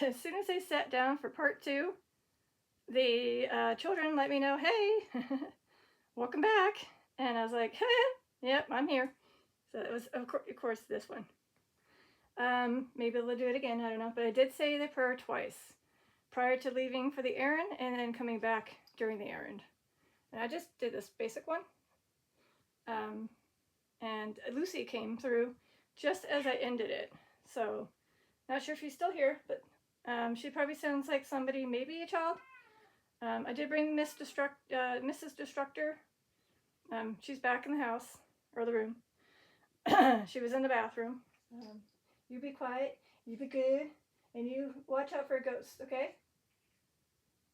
as soon as I sat down for part 2, the children let me know, hey, welcome back. And I was like, hey, yep, I'm here. So it was, of course, this one. Maybe they'll do it again, I don't know. But I did say the prayer twice prior to leaving for the errand and then coming back during the errand. And I just did this basic one. And Lucy came through just as I ended it. So, not sure if she's still here, but she probably sounds like somebody, maybe a child. I did bring Mrs. Destructor. She's back in the house, or the room. She was in the bathroom. You be quiet, you be good, and you watch out for ghosts, okay?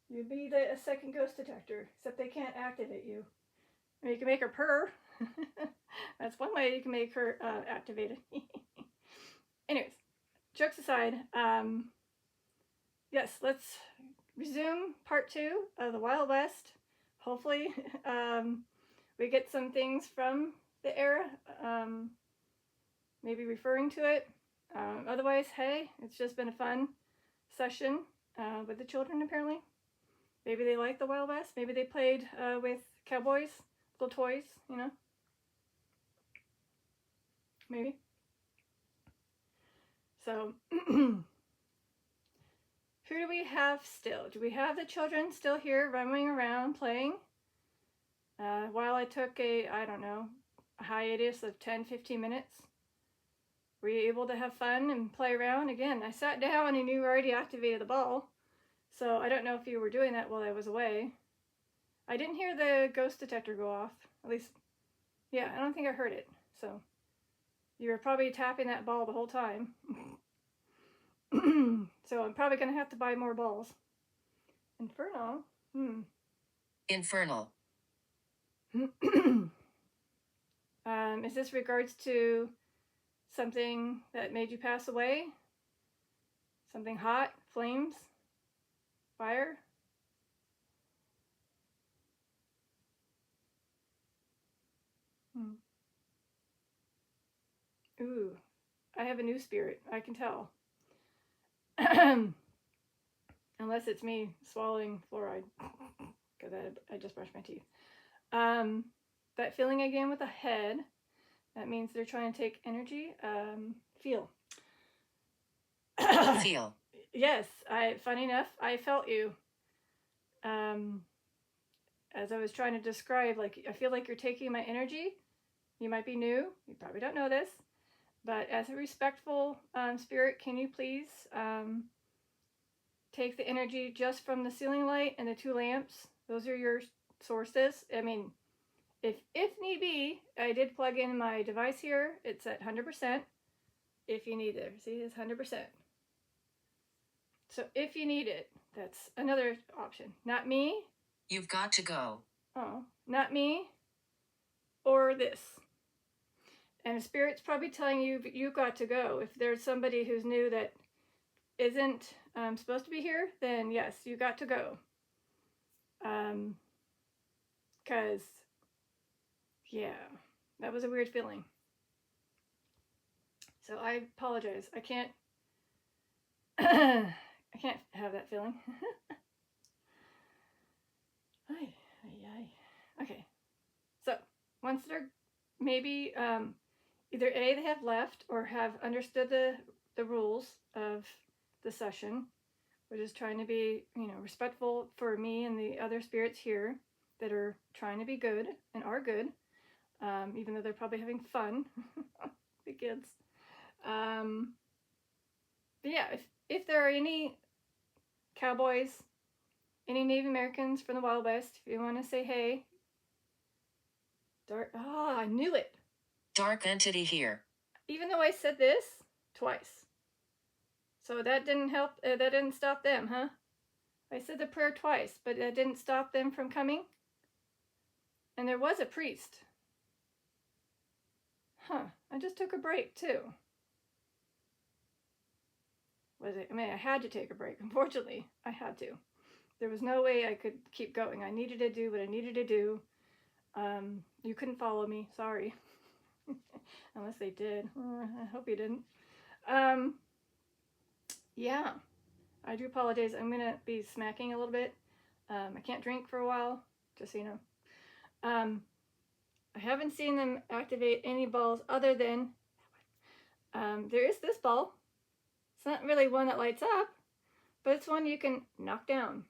You be the second ghost detector, except they can't activate you. I mean, you can make her purr. That's one way you can make her activated. Anyways, jokes aside, yes, let's resume part 2 of the Wild West. Hopefully, we get some things from the era, maybe referring to it. Otherwise, hey, it's just been a fun session with the children, apparently. Maybe they like the Wild West. Maybe they played with cowboys, little toys, you know. Maybe. So, who do we have still? Do we have the children still here roaming around playing? While I took a hiatus of 10-15 minutes. Were you able to have fun and play around? Again, I sat down and you already activated the ball. So I don't know if you were doing that while I was away. I didn't hear the ghost detector go off. At least, yeah, I don't think I heard it. So you were probably tapping that ball the whole time. So I'm probably going to have to buy more balls. Infernal? Infernal. Is this regards to something that made you pass away? Something hot? Flames? Fire? Ooh, I have a new spirit. I can tell. Unless it's me swallowing fluoride, because I just brushed my teeth. That feeling again with the head, that means they're trying to take energy. Feel. Feel. Yes, funny enough, I felt you. As I was trying to describe, like, I feel like you're taking my energy. You might be new. You probably don't know this. But as a respectful spirit, can you please take the energy just from the ceiling light and the 2 lamps? Those are your sources. I mean, if need be, I did plug in my device here. It's at 100%. If you need it. See, it's 100%. So if you need it, that's another option. Not me. You've got to go. Oh, not me. Or this. And the spirit's probably telling you you've got to go. If there's somebody who's new that isn't supposed to be here, then yes, you got to go. Because, yeah, that was a weird feeling. So I apologize. I can't have that feeling. Okay. So once they're maybe either A, they have left or have understood the rules of the session. We're just trying to be, respectful for me and the other spirits here that are trying to be good and are good, even though they're probably having fun, the kids. But yeah, if there are any cowboys, any Native Americans from the Wild West, if you want to say hey. I knew it. Dark entity here. Even though I said this twice. So that didn't help, that didn't stop them, huh? I said the prayer twice, but that didn't stop them from coming. And there was a priest. I just took a break too. I had to take a break. Unfortunately, I had to. There was no way I could keep going. I needed to do what I needed to do. You couldn't follow me. Sorry. Unless they did. I hope you didn't. Yeah. I do apologize. I'm going to be smacking a little bit. I can't drink for a while, just so you know. I haven't seen them activate any balls other than there is this ball. It's not really one that lights up, but it's one you can knock down.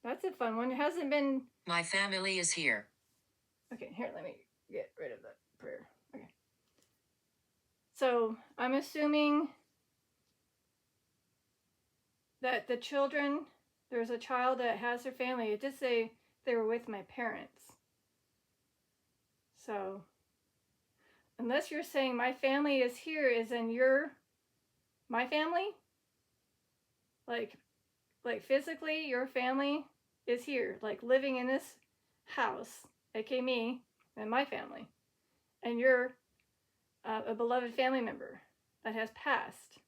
That's a fun one. It hasn't been... My family is here. Okay, here, let me get rid of that prayer. Okay. So I'm assuming that the children, there's a child that has their family. It did say they were with my parents. So unless you're saying my family is here, is in my family? Like physically, your family is here, like living in this house, aka me and my family, and you're a beloved family member that has passed.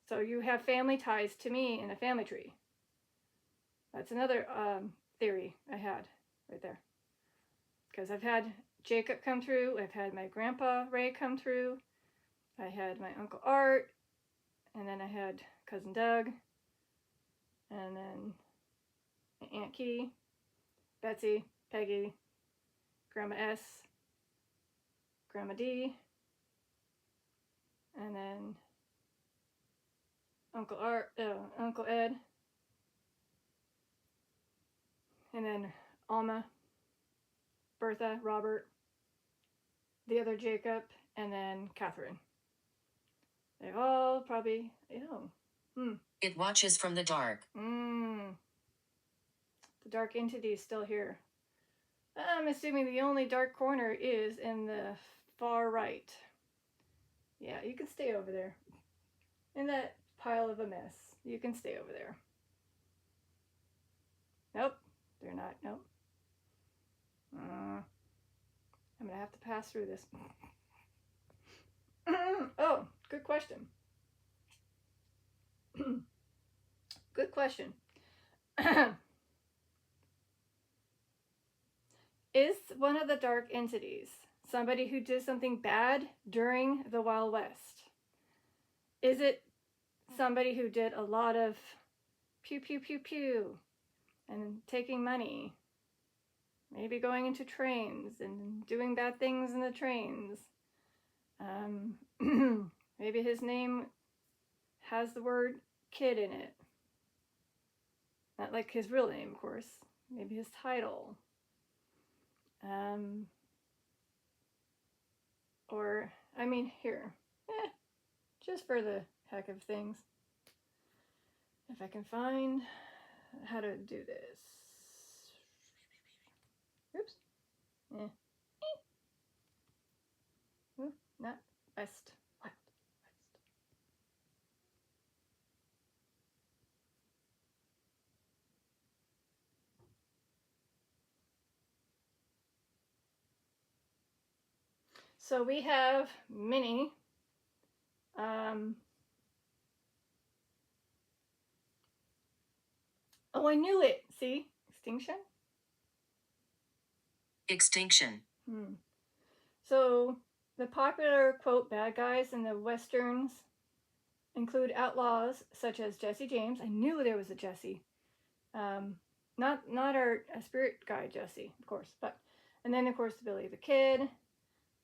So you have family ties to me in a family tree. That's another theory I had right there. Because I've had Jacob come through, I've had my grandpa Ray come through, I had my Uncle Art, and then I had Cousin Doug, and then my Aunt Kitty, Betsy, Peggy, Grandma S, Grandma D, and then Uncle Ed, and then Alma, Bertha, Robert, the other Jacob, and then Catherine. They all probably, It watches from the dark. The dark entity is still here. I'm assuming the only dark corner is in the far right. Yeah, you can stay over there. In that pile of a mess. You can stay over there. Nope, they're not. Nope. I'm going to have to pass through this. Oh, good question. Good question. Is one of the dark entities somebody who did something bad during the Wild West? Is it somebody who did a lot of pew, pew, pew, pew, and taking money? Maybe going into trains and doing bad things in the trains. Maybe his name has the word kid in it. Not like his real name, of course. Maybe his title. Or, I mean, here. Just for the heck of things. If I can find how to do this. Oops. Ooh, not West. Wild West. So we have many. Oh, I knew it. See? Extinction? Extinction. So the popular, quote, bad guys in the Westerns include outlaws such as Jesse James. I knew there was a Jesse. Not our spirit guy Jesse, of course, but, and then of course Billy the Kid,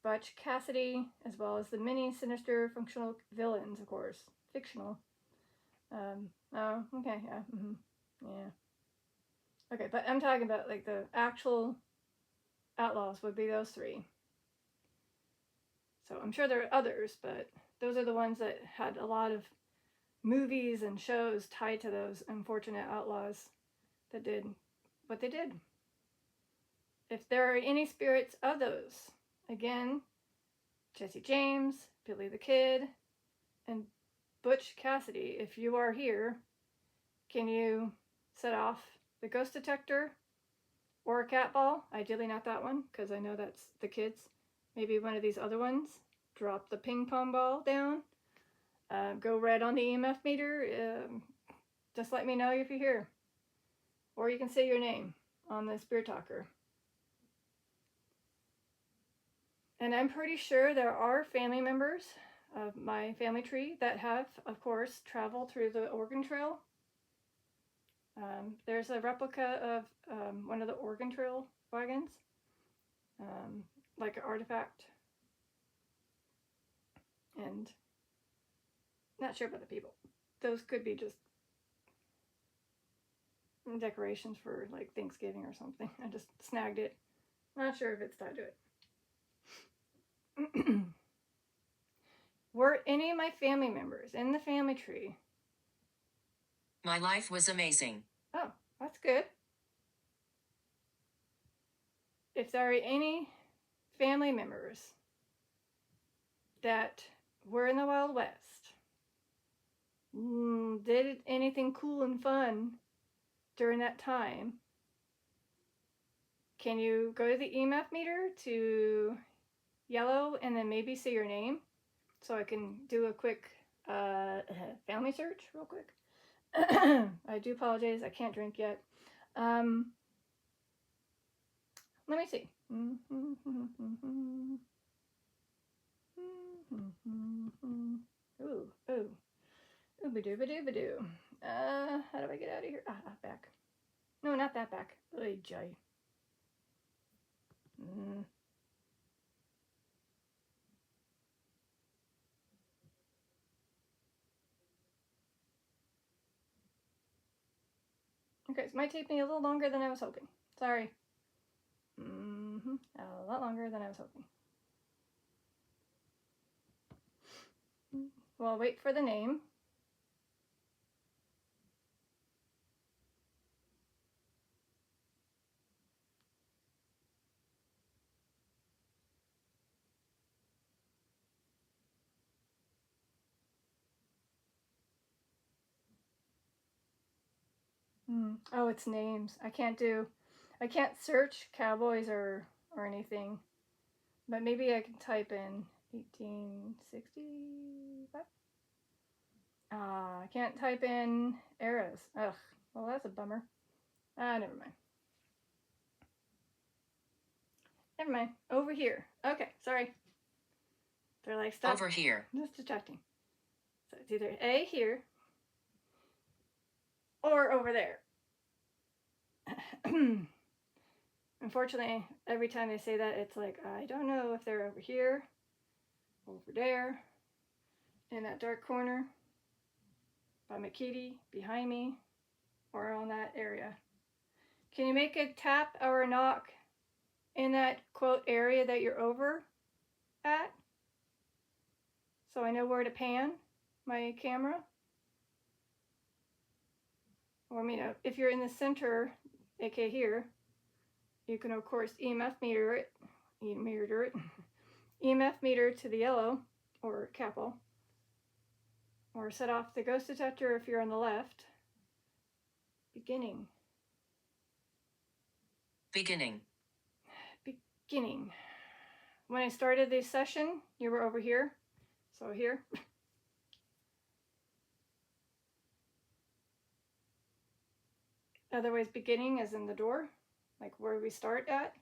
Butch Cassidy, as well as the many sinister functional villains, of course, fictional. Oh, okay, yeah, yeah. Okay, but I'm talking about like the actual outlaws would be those three. So I'm sure there are others, but those are the ones that had a lot of movies and shows tied to those unfortunate outlaws that did what they did. If there are any spirits of those, again, Jesse James, Billy the Kid, and Butch Cassidy, if you are here, can you set off the ghost detector or a cat ball? Ideally not that one, because I know that's the kids. Maybe one of these other ones. Drop the ping pong ball down. Go red on the EMF meter. Just let me know if you're here. Or you can say your name on the Spirit Talker. And I'm pretty sure there are family members of my family tree that have, of course, traveled through the Oregon Trail. There's a replica of one of the Oregon Trail wagons, like an artifact. And not sure about the people. Those could be just decorations for like Thanksgiving or something. I just snagged it. Not sure if it's tied to it. Were any of my family members in the family tree? My life was amazing. Oh, that's good. If there are any family members that were in the Wild West, did anything cool and fun during that time, can you go to the EMF meter to yellow and then maybe say your name so I can do a quick family search real quick? I do apologize, I can't drink yet. Let me see. Ooh, ooh. Ooba-dooba-dooba-doo. How do I get out of here? Back. No, not that back. Oy joy. Okay, this might take me a little longer than I was hoping. Sorry. A lot longer than I was hoping. Well, I'll wait for the name. Oh, it's names. I can't search cowboys or anything. But maybe I can type in 1865. I can't type in eras. Ugh, well, that's a bummer. Never mind. Never mind. Over here. Okay, sorry. They're like, stop. Over here. Just distracting. So it's either A here or over there. Unfortunately, every time they say that, it's like, I don't know if they're over here, over there, in that dark corner, by my kitty, behind me, or on that area. Can you make a tap or a knock in that quote area that you're over at? So I know where to pan my camera. Or, if you're in the center, aka here, you can of course EMF meter it, EMF meter to the yellow or capo, or set off the ghost detector if you're on the left. Beginning. When I started this session, you were over here, so here. Otherwise, beginning as in the door, like where we start at.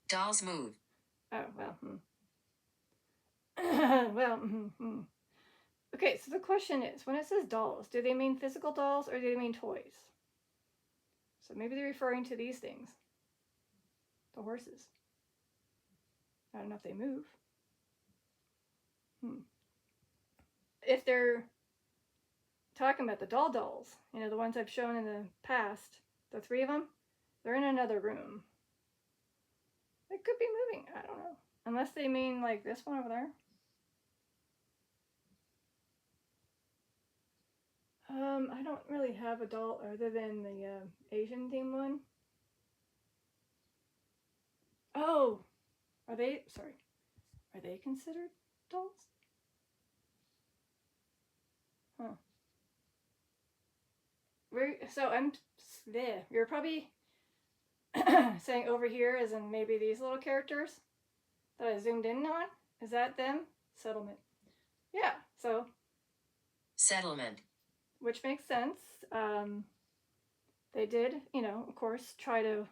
Dolls move. Oh, well. Okay, so the question is, when it says dolls, do they mean physical dolls or do they mean toys? So maybe they're referring to these things. The horses. I don't know if they move. If they're talking about the dolls, the ones I've shown in the past, the 3 of them, they're in another room. They could be moving, I don't know. Unless they mean like this one over there. I don't really have a doll other than the Asian theme one. Oh, are they considered dolls? Huh. You're probably saying over here as in maybe these little characters that I zoomed in on. Is that them? Settlement. Yeah, so. Settlement. Which makes sense. They did, of course, try to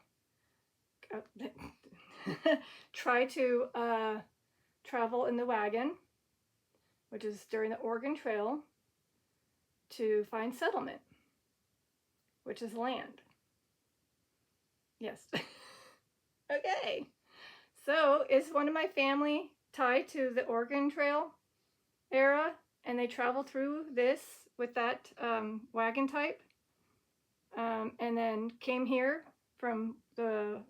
travel in the wagon, which is during the Oregon Trail, to find settlement, which is land. Yes. Okay. So is one of my family tied to the Oregon Trail era, and they travel through this with that wagon type, and then came here from the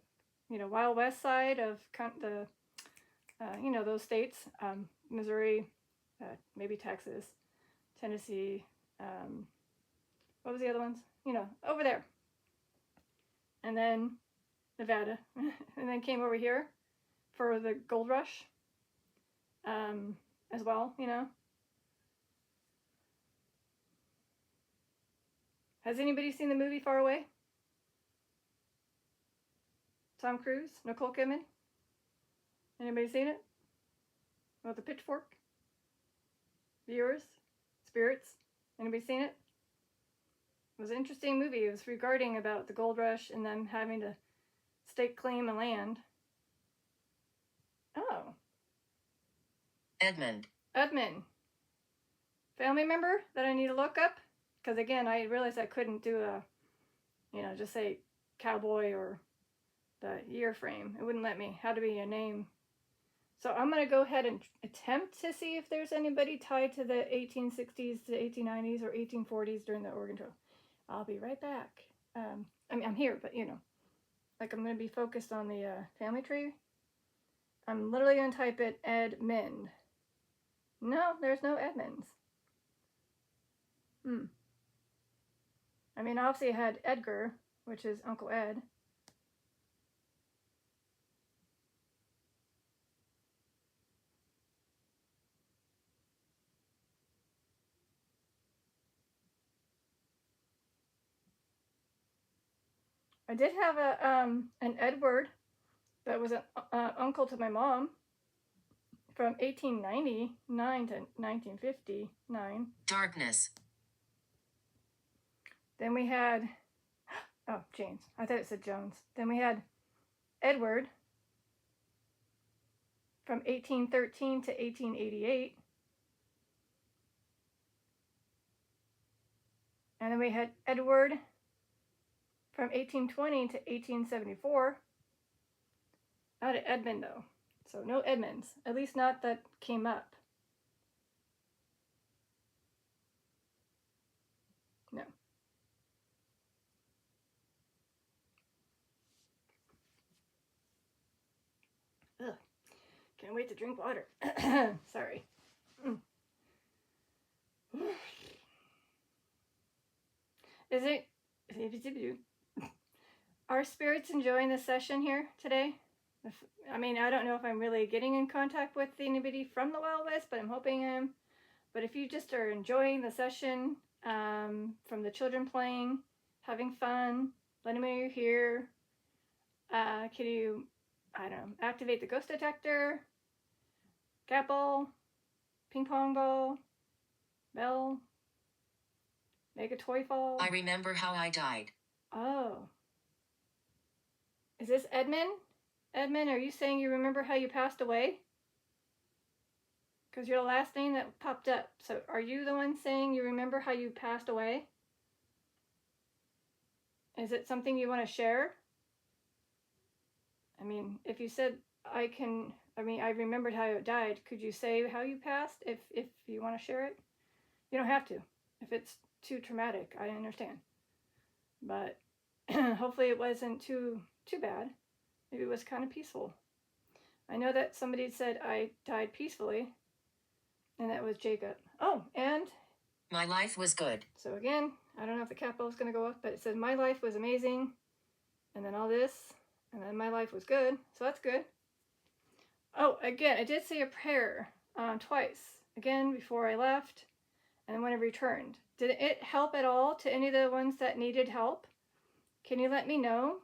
Wild West side of the those states, Missouri, maybe Texas, Tennessee, what was the other ones? Over there, and then Nevada, and then came over here for the gold rush, as well. Has anybody seen the movie Far Away? Tom Cruise, Nicole Kidman? Anybody seen it? With the pitchfork? Viewers? Spirits? Anybody seen it? It was an interesting movie. It was regarding about the gold rush and them having to stake claim of land. Oh. Edmund. Edmund. Family member that I need to look up? Because again, I realized I couldn't do just say cowboy or the year frame. It wouldn't let me. Had to be a name. So I'm going to go ahead and attempt to see if there's anybody tied to the 1860s to 1890s or 1840s during the Oregon Trail. I'll be right back. I'm here, but I'm going to be focused on the family tree. I'm literally going to type it Edmund. No, there's no Edmunds. Obviously I had Edgar, which is Uncle Ed. I did have an Edward that was an uncle to my mom from 1899 to 1959. Darkness. Then we had, James. I thought it said Jones. Then we had Edward from 1813 to 1888. And then we had Edward from 1820 to 1874. Not an Edmund, though. So no Edmunds. At least not that came up. No. Ugh. Can't wait to drink water. Sorry. Are spirits enjoying the session here today? I don't know if I'm really getting in contact with anybody from the Wild West, but I'm hoping I am. But if you just are enjoying the session, from the children playing, having fun, letting me know you're here, can you, activate the ghost detector, cat ball, ping pong ball, bell, make a toy fall? I remember how I died. Oh. Is this Edmund? Edmund, are you saying you remember how you passed away? Because you're the last name that popped up. So are you the one saying you remember how you passed away? Is it something you want to share? If you said I remembered how you died, could you say how you passed if you want to share it? You don't have to. If it's too traumatic, I understand. But hopefully it wasn't too bad. Maybe it was kind of peaceful. I know that somebody said I died peacefully, and that was Jacob. Oh, and my life was good. So again, I don't know if the capital is going to go up, but it says my life was amazing, and then all this, and then my life was good. So that's good. Oh, again, I did say a prayer twice. Again, before I left, and when I returned. Did it help at all to any of the ones that needed help? Can you let me know?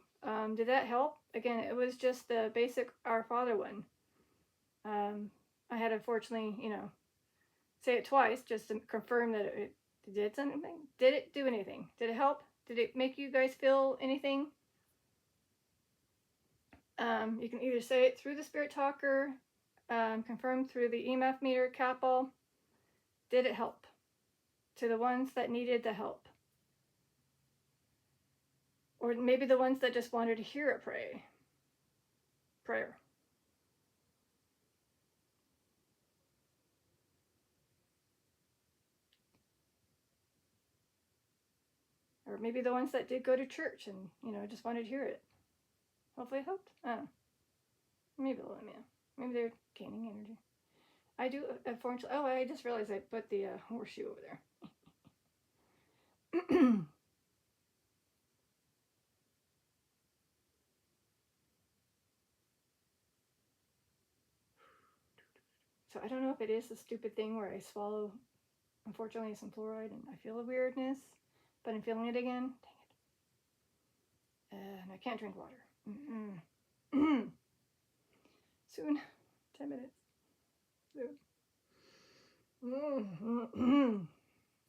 Did that help? Again, it was just the basic Our Father one. I had unfortunately, say it twice just to confirm that it did something. Did it do anything? Did it help? Did it make you guys feel anything? You can either say it through the Spirit Talker, confirmed through the EMF meter, CAPL. Did it help to the ones that needed the help? Or maybe the ones that just wanted to hear a prayer. Or maybe the ones that did go to church and, just wanted to hear it. Hopefully it helped. Maybe they'll let me know. Maybe they're gaining energy. I do, unfortunately. Oh, I just realized I put the horseshoe over there. So I don't know if it is a stupid thing where I swallow, unfortunately, some fluoride and I feel a weirdness, but I'm feeling it again. Dang it. And I can't drink water. Soon. 10 minutes. Soon.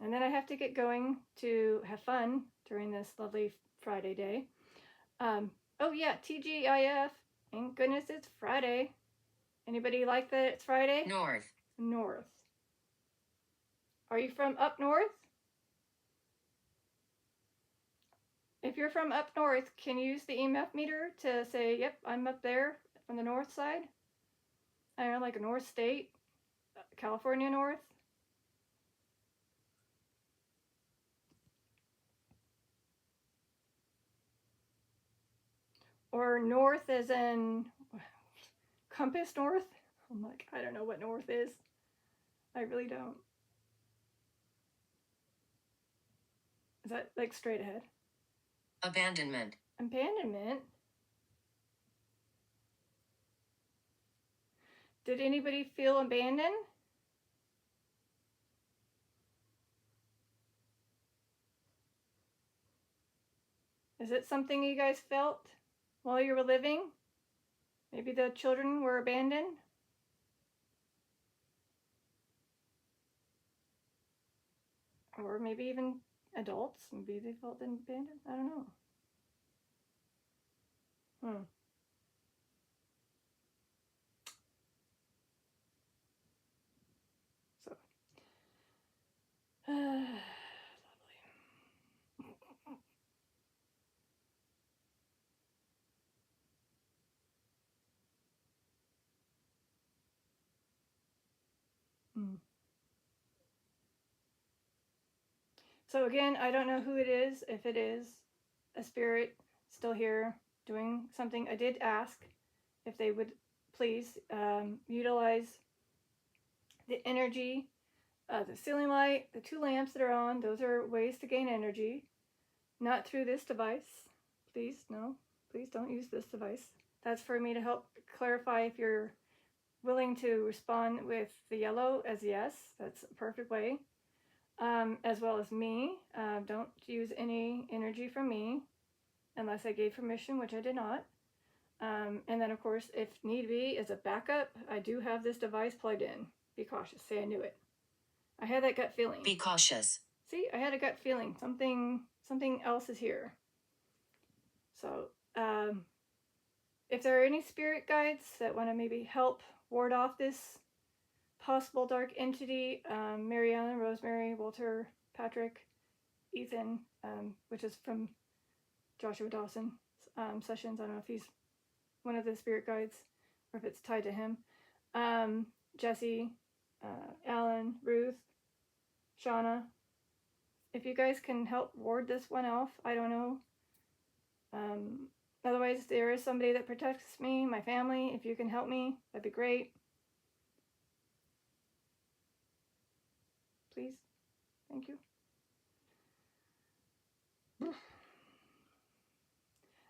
And then I have to get going to have fun during this lovely Friday day. Oh yeah, TGIF. Thank goodness it's Friday. Anybody like that it's Friday? North. North. Are you from up north? If you're from up north, can you use the EMF meter to say, yep, I'm up there on the north side? I don't know, like a north state, California north. Or north as in compass north? I'm like, I don't know what north is. I really don't. Is that like straight ahead? Abandonment. Abandonment? Did anybody feel abandoned? Is it something you guys felt while you were living? Maybe the children were abandoned? Or maybe even adults. Maybe they felt abandoned. I don't know. So, lovely. So again, I don't know who it is. If it is a spirit still here doing something, I did ask if they would please utilize the energy, the ceiling light, the 2 lamps that are on. Those are ways to gain energy, not through this device. Please, no, please don't use this device. That's for me to help clarify if you're willing to respond with the yellow as yes. That's a perfect way. As well as me. Don't use any energy from me unless I gave permission, which I did not. And then, of course, if need be, as a backup, I do have this device plugged in. Be cautious. Say I knew it. I had that gut feeling. Be cautious. See, I had a gut feeling. Something else is here. So, if there are any spirit guides that want to maybe help ward off this possible dark entity, Marianne, Rosemary, Walter, Patrick, Ethan, which is from Joshua Dawson sessions. I don't know if he's one of the spirit guides or if it's tied to him. Jesse, Alan, Ruth, Shauna. If you guys can help ward this one off, I don't know. Otherwise, there is somebody that protects me, my family. If you can help me, that'd be great. Please. Thank you.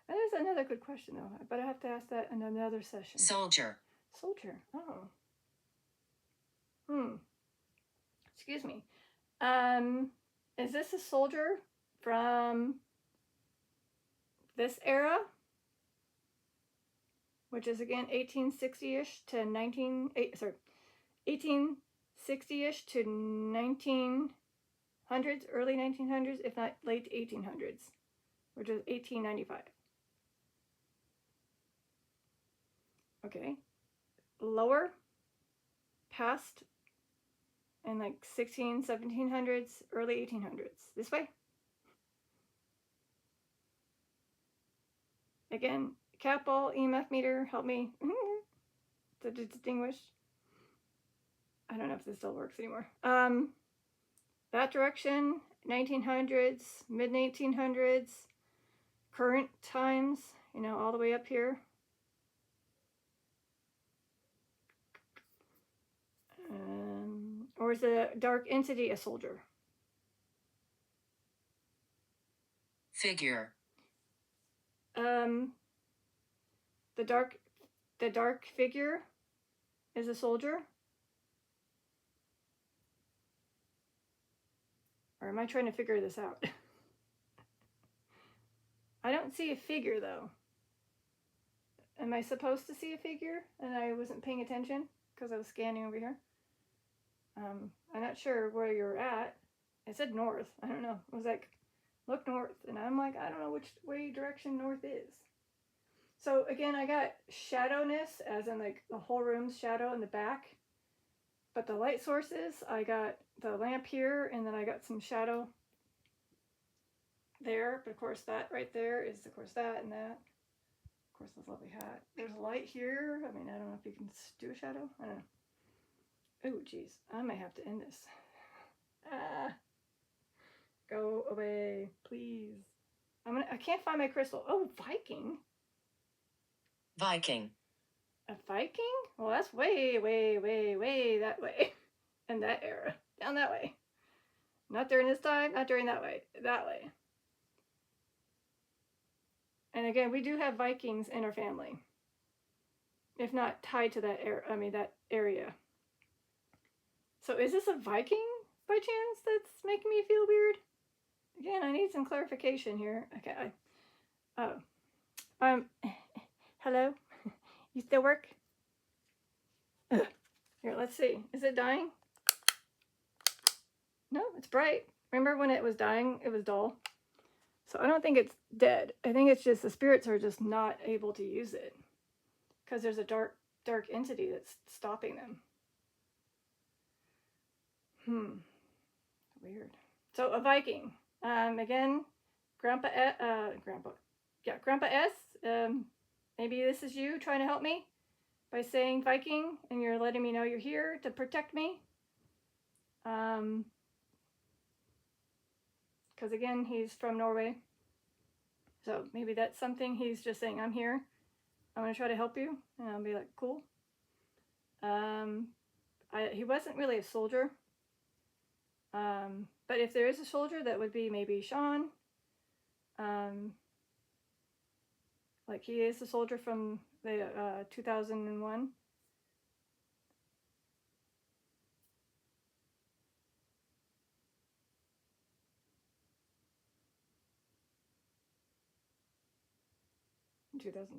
That is another good question, though. But I have to ask that in another session. Soldier. Soldier. Oh. Excuse me. Is this a soldier from this era? Which is again 1860-ish to 1860-ish to 1900s, early 1900s, if not late 1800s, which is 1895. Okay. Lower past in like 1700s, early 1800s. This way. Again, cat ball, EMF meter, help me to distinguish. I don't know if this still works anymore. That direction, 1900s, mid 1900s, current times, you know, all the way up here. Or is the dark entity a soldier? Figure. The dark figure is a soldier? Or am I trying to figure this out? I don't see a figure though. Am I supposed to see a figure? And I wasn't paying attention because I was scanning over here. I'm not sure where you're at. It said north. I don't know. It was like, look north. And I'm like, I don't know which way direction north is. So again, I got shadowness, as in like the whole room's shadow in the back. But the light sources, I got the lamp here, and then I got some shadow there. But of course, that right there is, of course, that and that. Of course, this lovely hat. There's a light here. I mean, I don't know if you can do a shadow. I don't know. Oh, geez. I might have to end this. Go away, please. I can't find my crystal. Oh, Viking. Viking. A Viking? Well, that's way, way, way, way that way. In that era. Down that way. Not during this time, not during that way. That way. And again, we do have Vikings in our family. If not tied to that that area. So is this a Viking by chance that's making me feel weird? Again, I need some clarification here. Okay. Hello? You still work? Ugh. Here, let's see. Is it dying? No, it's bright. Remember when it was dying, it was dull? So I don't think it's dead. I think it's just the spirits are just not able to use it. Because there's a dark entity that's stopping them. Weird. So a Viking. Again, Grandpa S. Maybe this is you trying to help me by saying Viking, and you're letting me know you're here to protect me. Because again, he's from Norway. So maybe that's something he's just saying, I'm here. I'm going to try to help you. And I'll be like, cool. He wasn't really a soldier. But if there is a soldier, that would be maybe Sean. Like he is a soldier from the 2001.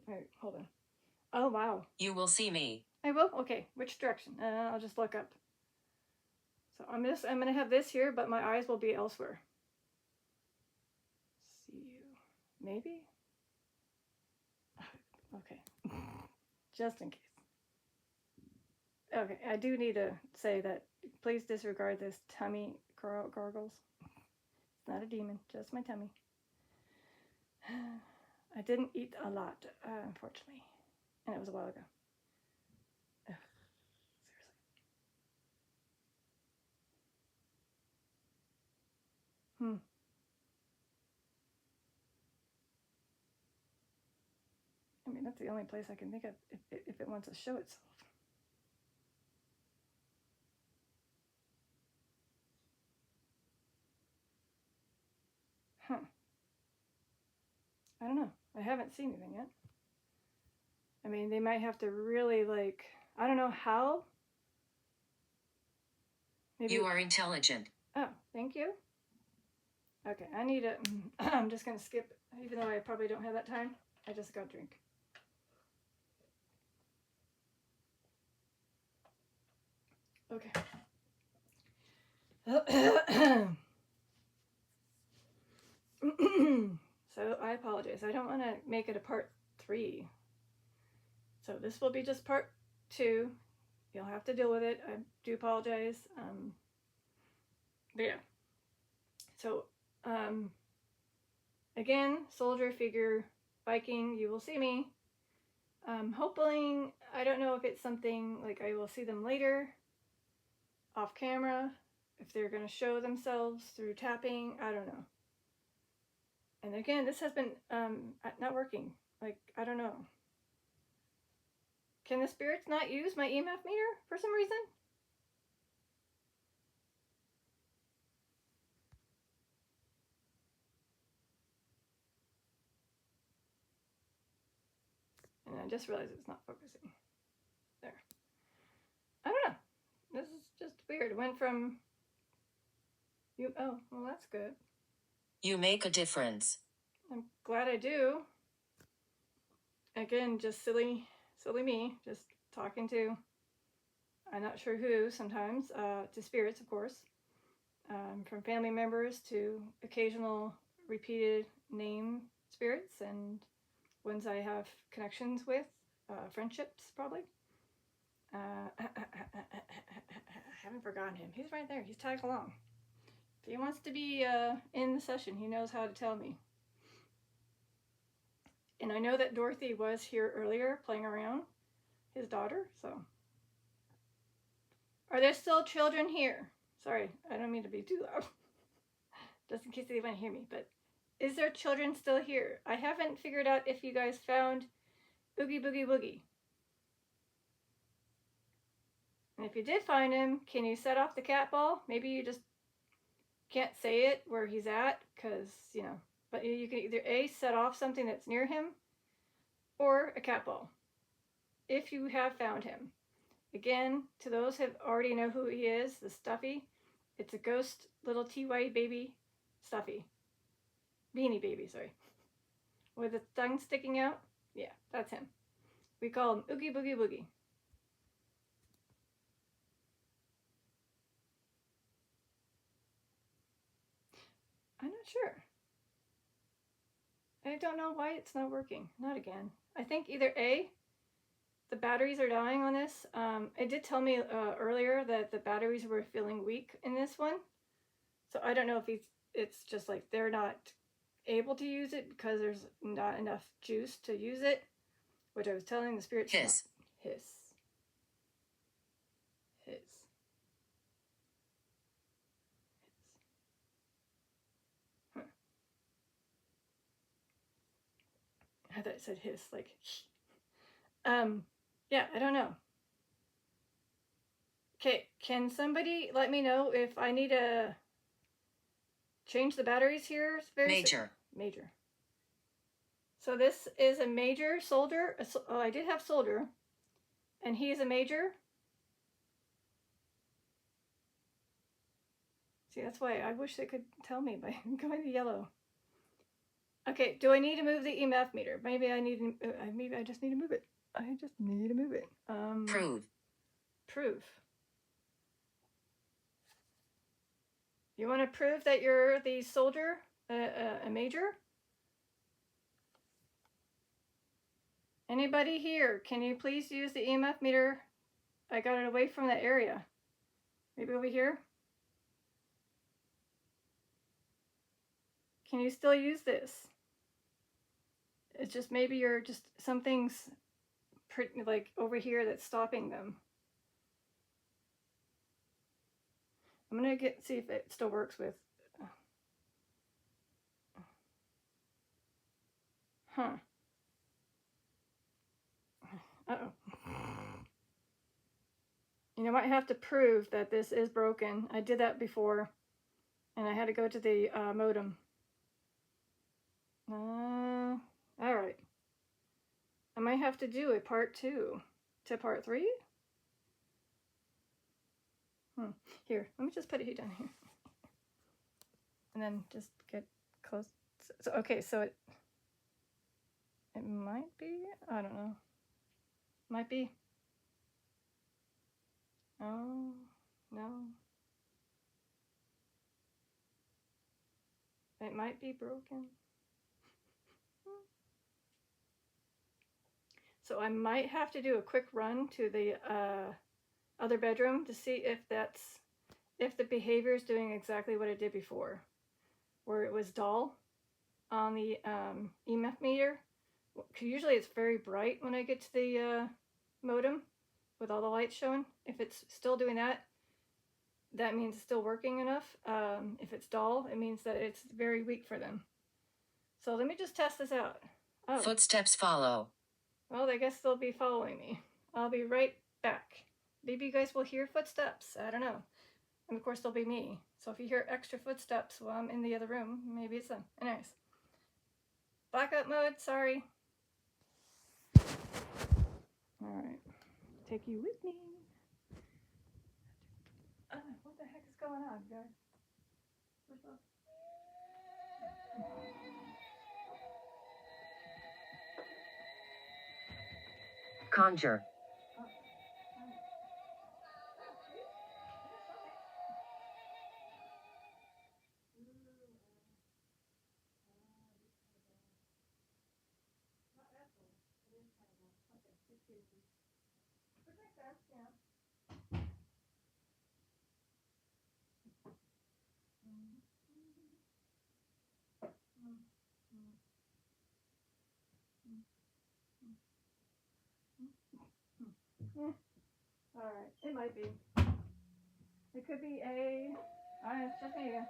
Wait, hold on. Oh, wow. You will see me. I will? Okay. Which direction? I'll just look up. So I'm going to have this here, but my eyes will be elsewhere. See you. Maybe? Okay. Just in case. Okay, I do need to say that please disregard this tummy gargles. It's not a demon, just my tummy. I didn't eat a lot, unfortunately. And it was a while ago. Ugh, seriously. I mean, that's the only place I can think of if it wants to show itself. Huh. I don't know. I haven't seen anything yet. I mean, they might have to really, like, I don't know how. Maybe. You are intelligent. Oh, thank you. Okay, I need to, I'm just going to skip, even though I probably don't have that time. I just got a drink. Okay. So I apologize. I don't want to make it a part 3. So this will be just part 2. you'll have to deal with it. I do apologize. But yeah. So, again, soldier, figure, Viking, you will see me. Hopeling, I don't know if it's something like I will see them later, off camera, if they're going to show themselves through tapping, I don't know. And again, this has been not working. Like, I don't know. Can the spirits not use my EMF meter for some reason? And I just realized it's not focusing. There. I don't know. This is just weird. It went from you. Oh, well, that's good. You make a difference. I'm glad I do. Again, just silly me. Just talking to, I'm not sure who sometimes, to spirits, of course. From family members to occasional repeated name spirits and ones I have connections with, friendships probably. I haven't forgotten him. He's right there. He's tagged along. If he wants to be in the session, he knows how to tell me. And I know that Dorothy was here earlier playing around, his daughter, so. Are there still children here? Sorry, I don't mean to be too loud. Just in case they want to hear me, but is there children still here? I haven't figured out if you guys found Oogie Boogie Woogie. And if you did find him, can you set off the cat ball? Maybe you just can't say it where he's at, because, you know, but you can either A, set off something that's near him, or a cat ball, if you have found him. Again, to those who already know who he is, the Stuffy, it's a ghost little TY baby Stuffy. Beanie Baby, sorry. With the tongue sticking out. Yeah, that's him. We call him Oogie Boogie Woogie. I'm not sure. I don't know why it's not working. Not again. I think either A, the batteries are dying on this. It did tell me earlier that the batteries were feeling weak in this one. So I don't know if it's just like they're not able to use it because there's not enough juice to use it, which I was telling the spirits. Hiss. Huh. I thought it said hiss, like yeah, I don't know. Okay, can somebody let me know if I need to change the batteries here? Major. Major. So this is a major soldier. Oh, I did have soldier, and he is a major. See, that's why I wish they could tell me by going to yellow. Okay, do I need to move the EMF meter? Maybe I need to, maybe I just need to move it. I just need to move it. Prove. You want to prove that you're the soldier, a major? Anybody here? Can you please use the EMF meter? I got it away from that area. Maybe over here? Can you still use this? It's just maybe you're just something's pretty, like over here that's stopping them. I'm gonna see if it still works with. Huh. Uh-oh. You might have to prove that this is broken. I did that before, and I had to go to the modem. All right. I might have to do a part 2 to part 3. Here, let me just put it down here, and then just get close. So okay, so it might be. I don't know. Might be. Oh no. It might be broken. So I might have to do a quick run to the other bedroom to see if the behavior is doing exactly what it did before, where it was dull on the EMF meter. Usually it's very bright when I get to the modem with all the lights showing. If it's still doing that, that means it's still working enough. If it's dull, it means that it's very weak for them. So let me just test this out. Oh, Footsteps follow. well, I guess they'll be following me. I'll be right back. Maybe you guys will hear footsteps. I don't know. And of course, they'll be me. So if you hear extra footsteps while I'm in the other room, maybe it's them. Anyways. Blackout mode, sorry. Alright. Take you with me. What the heck is going on, guys? Conjure. Alright, it might be. It could be it's just me again.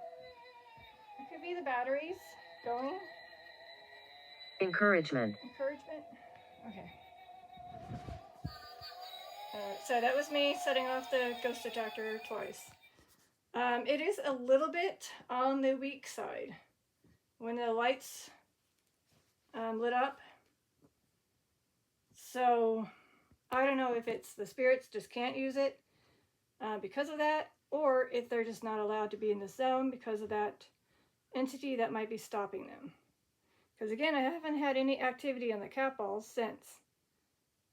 It could be the batteries going. Encouragement. Encouragement? Okay. Alright, so that was me setting off the ghost detector twice. It is a little bit on the weak side. When the lights lit up. So I don't know if it's the spirits just can't use it because of that, or if they're just not allowed to be in the zone because of that entity that might be stopping them. Because again, I haven't had any activity on the cat balls since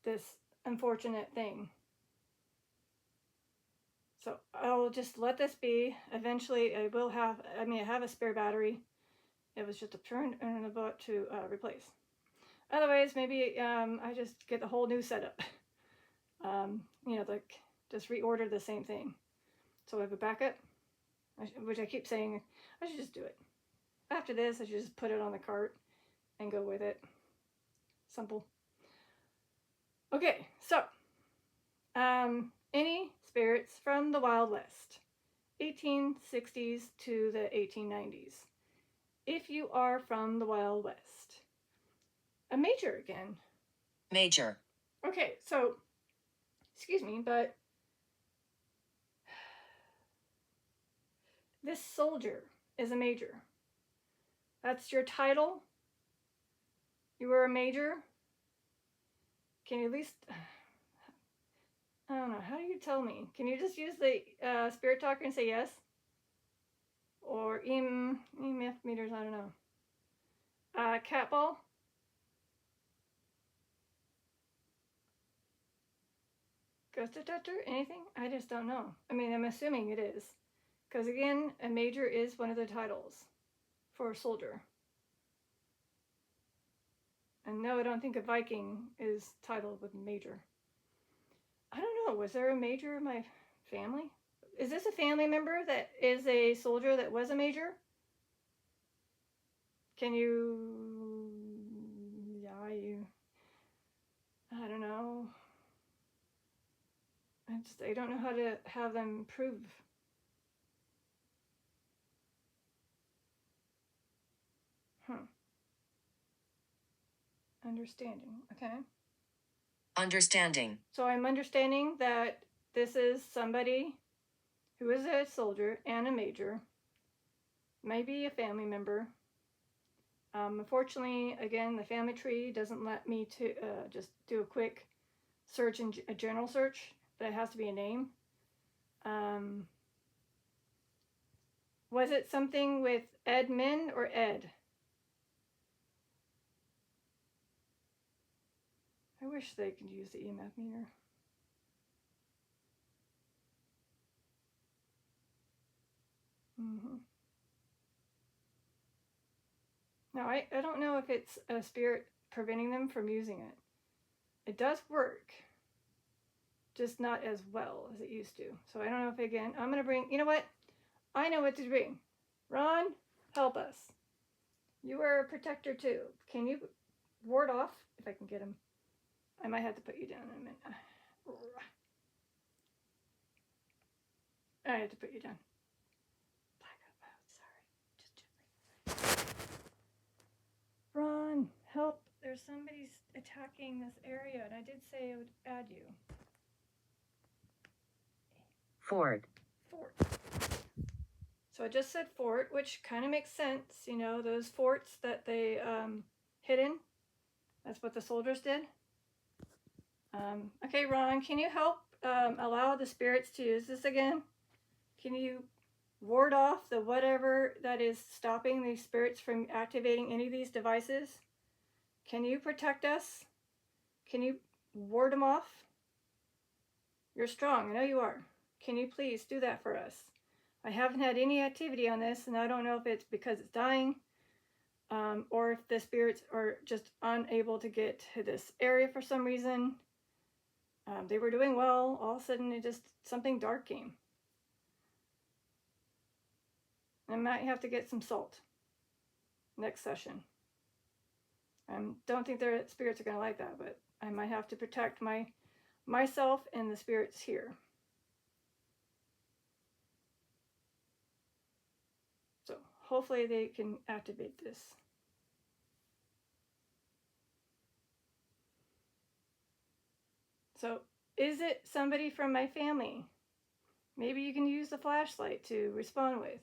this unfortunate thing. So I'll just let this be. Eventually I have a spare battery. It was just a turn and about to replace. Otherwise, maybe I just get a whole new setup. Just reorder the same thing. So I have a backup, which I keep saying I should just do it. After this, I should just put it on the cart and go with it. Simple. Okay, so any spirits from the Wild West, 1860s to the 1890s. If you are from the Wild West, a major again. Major. Okay, so excuse me, but this soldier is a major. That's your title. You were a major. Can you at least, I don't know, how do you tell me? Can you just use the spirit talker and say yes? Or EMF meters, I don't know. Cat ball. Ghost detector, anything? I just don't know. I mean, I'm assuming it is. Because again, a major is one of the titles for a soldier. And no, I don't think a Viking is titled with major. I don't know, was there a major in my family? Is this a family member that is a soldier that was a major? Can you... I don't know. I don't know how to have them prove. Understanding, okay. Understanding. So I'm understanding that this is somebody who is a soldier and a major, maybe a family member. Unfortunately, again, the family tree doesn't let me to just do a quick search and a general search, but it has to be a name. Was it something with Edmin or Ed? I wish they could use the EMF meter. Now, I don't know if it's a spirit preventing them from using it. It does work. just not as well as it used to. So I don't know if, again, I'm going to bring, you know what? I know what to bring. Ron, help us. You are a protector too. Can you ward off, if I can get him? I might have to put you down in a minute. I have to put you down. Sorry. Just gently. Ron, help. There's somebody attacking this area, and I did say I would add you. Fort. Fort. So I just said fort, which kind of makes sense. You know, those forts that they hid in. That's what the soldiers did. Okay, Ron, can you help allow the spirits to use this again? Can you ward off the whatever that is stopping these spirits from activating any of these devices? Can you protect us? Can you ward them off? You're strong, I know you are. Can you please do that for us? I haven't had any activity on this, and I don't know if it's because it's dying, or if the spirits are just unable to get to this area for some reason. They were doing well, all of a sudden it just, something dark came. I might have to get some salt next session. I don't think their spirits are going to like that, but I might have to protect myself and the spirits here. So hopefully they can activate this. So is it somebody from my family? Maybe you can use the flashlight to respond with.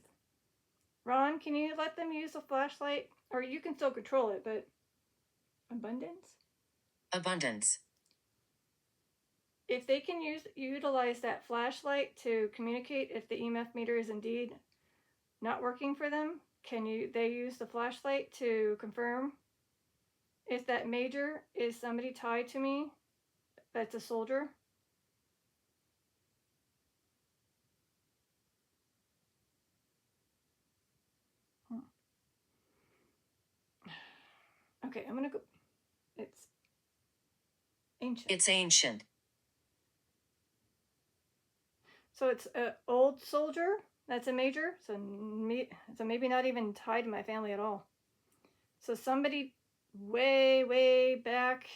Ron, can you let them use the flashlight? Or you can still control it, but abundance? Abundance. If they can utilize that flashlight to communicate if the EMF meter is indeed not working for them, they use the flashlight to confirm if that major is somebody tied to me that's a soldier? Okay, I'm gonna go. It's ancient. It's ancient. So it's an old soldier. That's a major. So maybe not even tied to my family at all. So somebody way back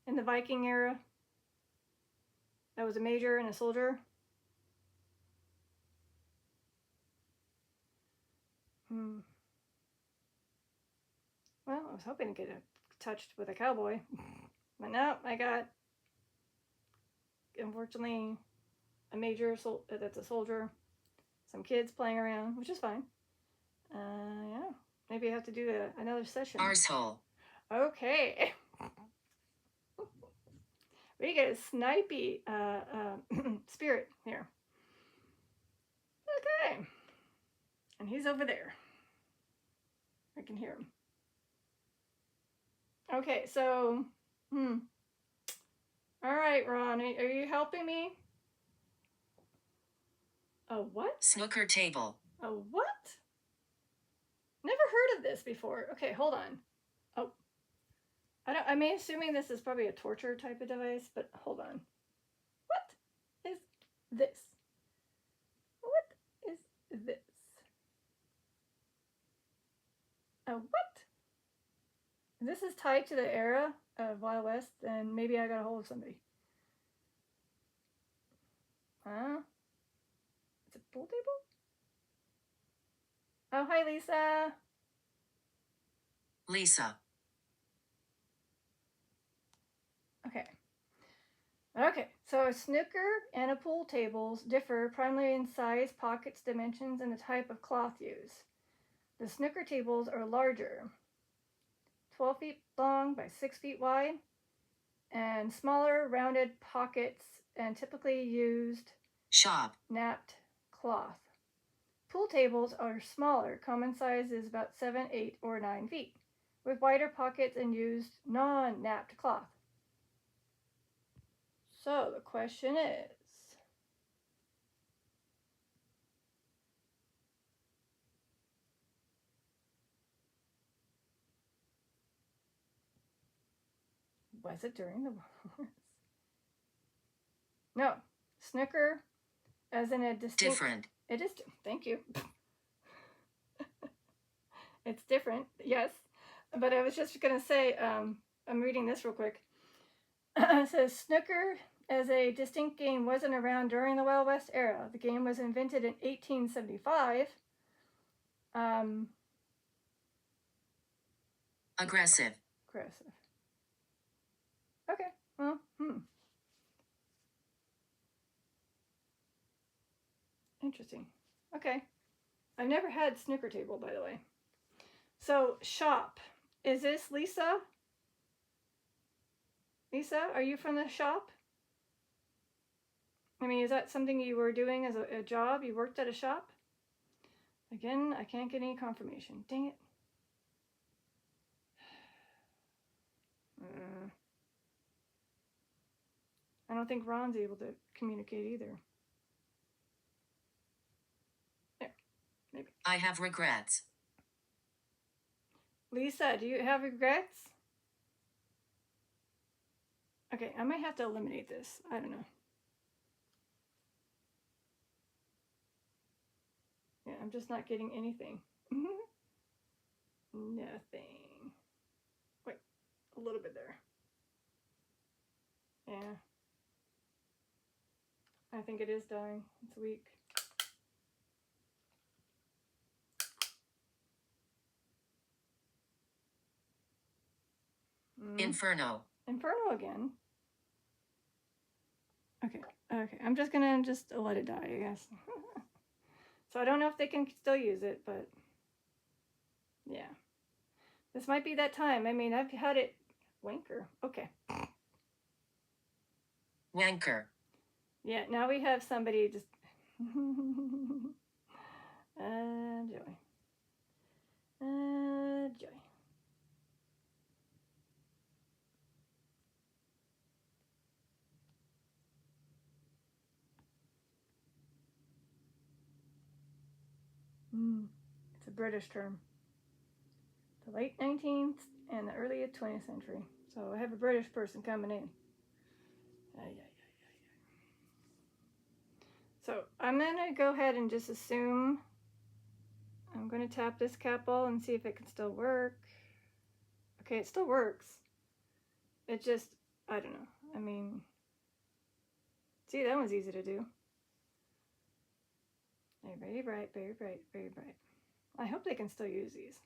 in the Viking era. That was a major and a soldier. Well, I was hoping to get touched with a cowboy. But no, I got, unfortunately, a major that's a soldier. Some kids playing around, which is fine. Yeah, maybe I have to do another session. Arsehole. Okay. We get a snipey spirit here. Okay. And he's over there. I can hear him. Okay, so, all right, Ron, are you helping me? A what? Snooker table. A what? Never heard of this before. Okay, hold on. Oh, I'm assuming this is probably a torture type of device, but hold on. What is this? What is this? A what? If this is tied to the era of Wild West, then maybe I got a hold of somebody. Huh? It's a pool table? Oh, hi, Lisa. Lisa. Okay, so a snooker and a pool tables differ primarily in size, pockets, dimensions, and the type of cloth used. The snooker tables are larger, 12 feet long by 6 feet wide, and smaller rounded pockets and typically used shop napped cloth. Pool tables are smaller, common size is about 7, 8, or 9 feet, with wider pockets and used non-napped cloth. So the question is, Was it during the wars? No. Snooker as in a distinct... Different. It is... Thank you. It's different, yes. But I was just going to say, I'm reading this real quick. It says, snooker as a distinct game wasn't around during the Wild West era. The game was invented in 1875. Aggressive. Aggressive. Okay, well, Interesting. Okay. I've never had snooker table, by the way. So, shop. Is this Lisa? Lisa, are you from the shop? I mean, is that something you were doing as a job? You worked at a shop? Again, I can't get any confirmation. Dang it. I don't think Ron's able to communicate either. There, maybe. I have regrets. Lisa, do you have regrets? Okay, I might have to eliminate this. I don't know. Yeah, I'm just not getting anything. Nothing. Wait, a little bit there. Yeah. I think it is dying. It's weak. Inferno. Inferno again. Okay. I'm just gonna let it die, I guess. So I don't know if they can still use it, but yeah. This might be that time. I mean, I've had it. Wanker. Okay. Wanker. Yeah, now we have somebody just... Joy. Joy. It's a British term. The late 19th and the early 20th century. So I have a British person coming in. So I'm going to go ahead and just assume I'm going to tap this cat ball and see if it can still work. Okay, it still works. It just, I don't know. I mean, see, that one's easy to do. Very bright, very bright, very bright. I hope they can still use these.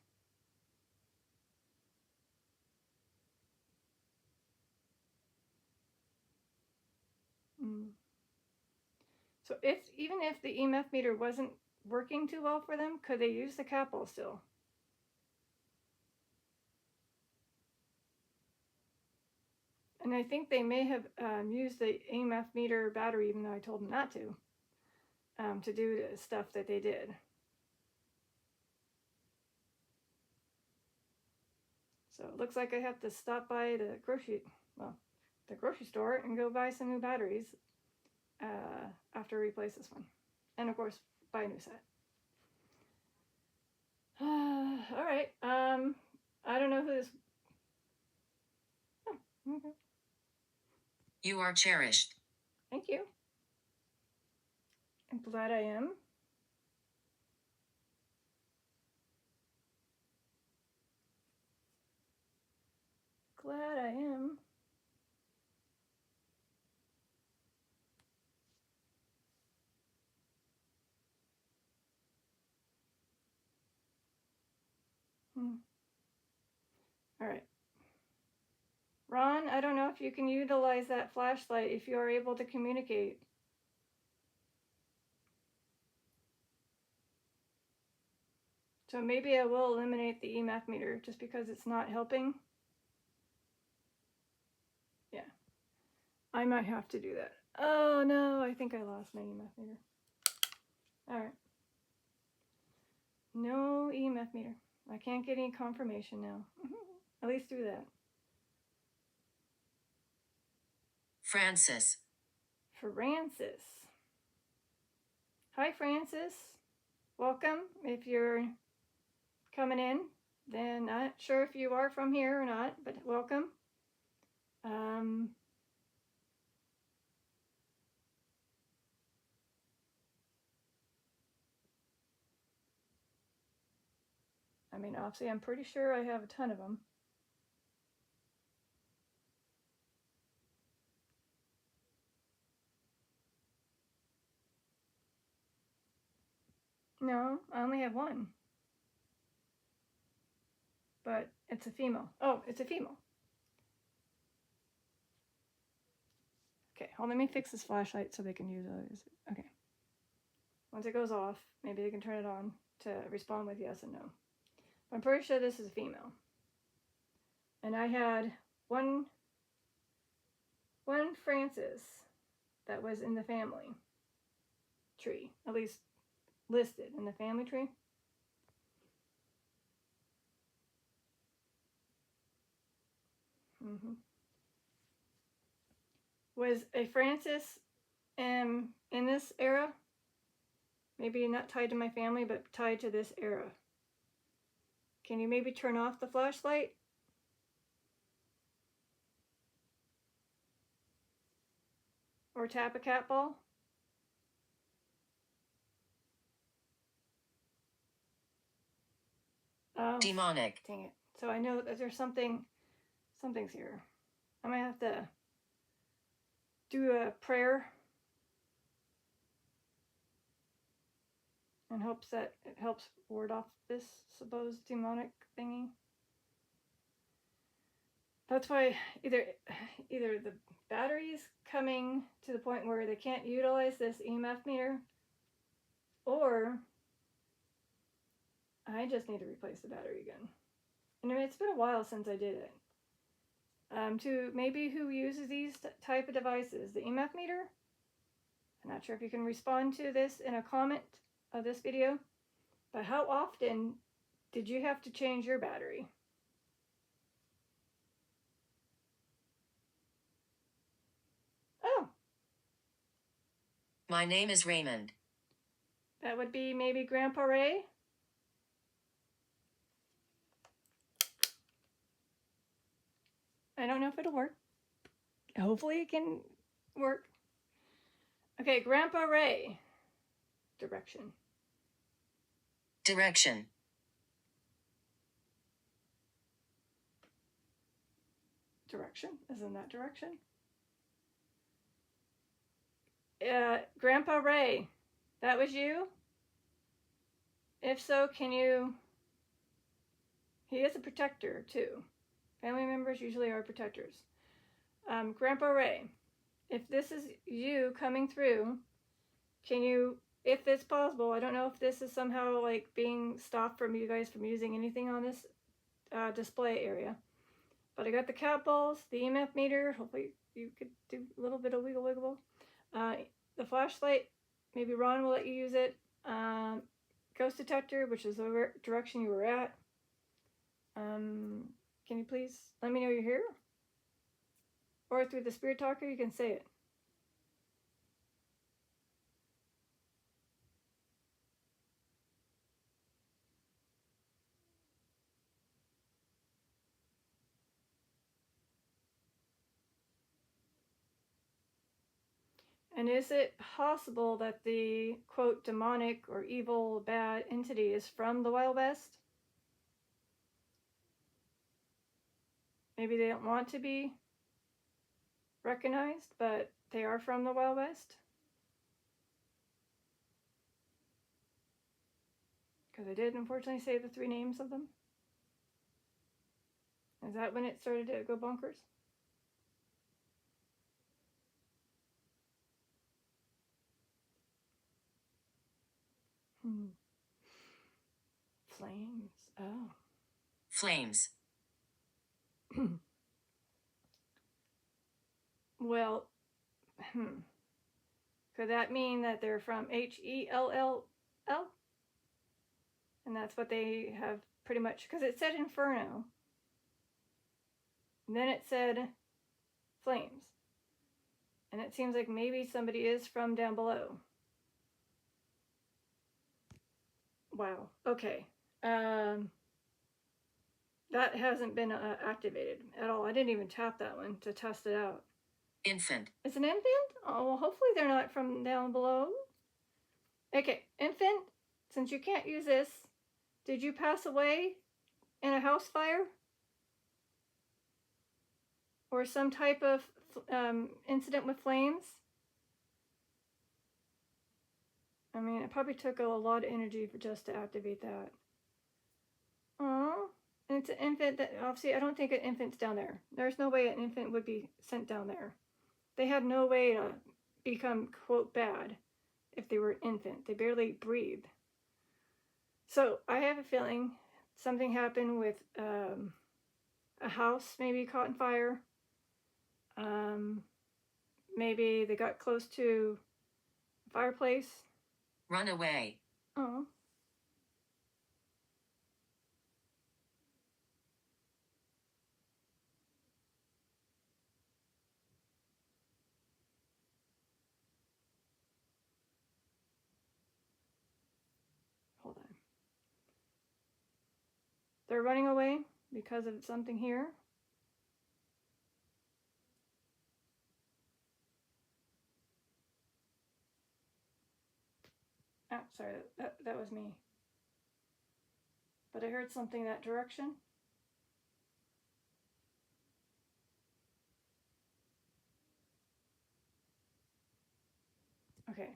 So even if the EMF meter wasn't working too well for them, could they use the cat ball still? And I think they may have used the EMF meter battery, even though I told them not to do the stuff that they did. So it looks like I have to stop by the grocery store and go buy some new batteries after I replace this one. And of course, buy a new set. All right. I don't know who this... Oh, okay. You are cherished. Thank you. I'm glad I am. Glad I am. All right. Ron, I don't know if you can utilize that flashlight if you are able to communicate. So maybe I will eliminate the EMF meter just because it's not helping. Yeah. I might have to do that. Oh no, I think I lost my EMF meter. Alright. No EMF meter. I can't get any confirmation now. At least through that. Francis. Francis. Hi, Francis. Welcome. If you're coming in, then not sure if you are from here or not, but welcome. I mean, obviously, I'm pretty sure I have a ton of them. No, I only have one. But it's a female. Oh, it's a female. Okay, hold on, let me fix this flashlight so they can use it. Okay. Once it goes off, maybe they can turn it on to respond with yes and no. But I'm pretty sure this is a female. And I had one Francis that was in the family tree, at least listed in the family tree. Was a Francis in this era? Maybe not tied to my family, but tied to this era. Can you maybe turn off the flashlight? Or tap a cat ball? Oh, Demonic. dang it. So I know that there's something's here. I might have to do a prayer in hopes that it helps ward off this supposed demonic thingy. That's why either the battery's coming to the point where they can't utilize this EMF meter, or I just need to replace the battery again. And I mean, it's been a while since I did it. To maybe who uses these type of devices, the EMF meter, I'm not sure if you can respond to this in a comment of this video, but how often did you have to change your battery? Oh, My name is Raymond. that would be maybe Grandpa Ray. I don't know if it'll work. Hopefully it can work. Okay, Grandpa Ray. Direction. Direction. Direction? Isn't that direction? Grandpa Ray, that was you? If so, can you... He is a protector, too. Family members usually are protectors. Grandpa Ray, if this is you coming through, can you, if it's possible, I don't know if this is somehow like being stopped from you guys from using anything on this display area, but I got the cat balls, the EMF meter, hopefully you could do a little bit of wiggle. The flashlight, maybe Ron will let you use it. Ghost detector, which is the direction you were at. Can you please let me know you're here? Or through the spirit talker, you can say it. And is it possible that the, quote, demonic or evil, bad entity is from the Wild West? Maybe they don't want to be recognized, but they are from the Wild West? Because I did unfortunately say the 3 names of them. Is that when it started to go bonkers? Flames. Oh. Flames. Well, could that mean that they're from Hell? And that's what they have pretty much, because it said Inferno. And then it said Flames. And it seems like maybe somebody is from down below. Wow. Okay. That hasn't been activated at all. I didn't even tap that one to test it out. Infant. It's an infant? Oh, well, hopefully they're not from down below. Okay, infant, since you can't use this, did you pass away in a house fire? Or some type of incident with flames? I mean, it probably took a lot of energy for just to activate that. Oh, and it's an infant that, obviously, I don't think an infant's down there. There's no way an infant would be sent down there. They had no way to become, quote, bad if they were an infant. They barely breathe. So I have a feeling something happened with a house maybe caught in fire. Maybe they got close to a fireplace. Run away. Oh. Hold on. They're running away because of something here. Oh, sorry, that was me. But I heard something that direction. Okay.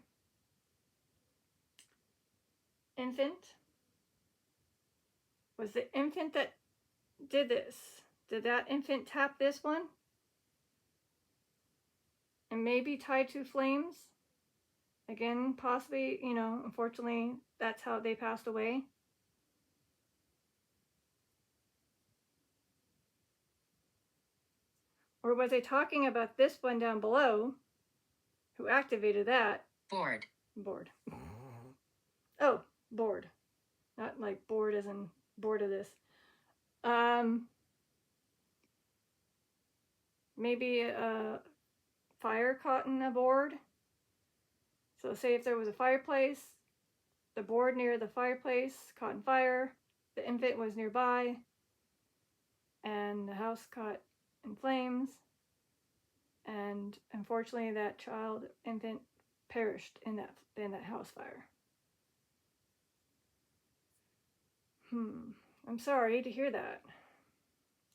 Infant. Was the infant that did this? Did that infant tap this one? And maybe tied to flames? Again, possibly, you know, unfortunately, that's how they passed away. Or was I talking about this one down below who activated that? Bored. Bored. Oh, bored. Not like bored as in bored of this. Maybe a fire caught in a board. So say if there was a fireplace, the board near the fireplace caught in fire, the infant was nearby, and the house caught in flames, and unfortunately that infant perished in that house fire. I'm sorry to hear that.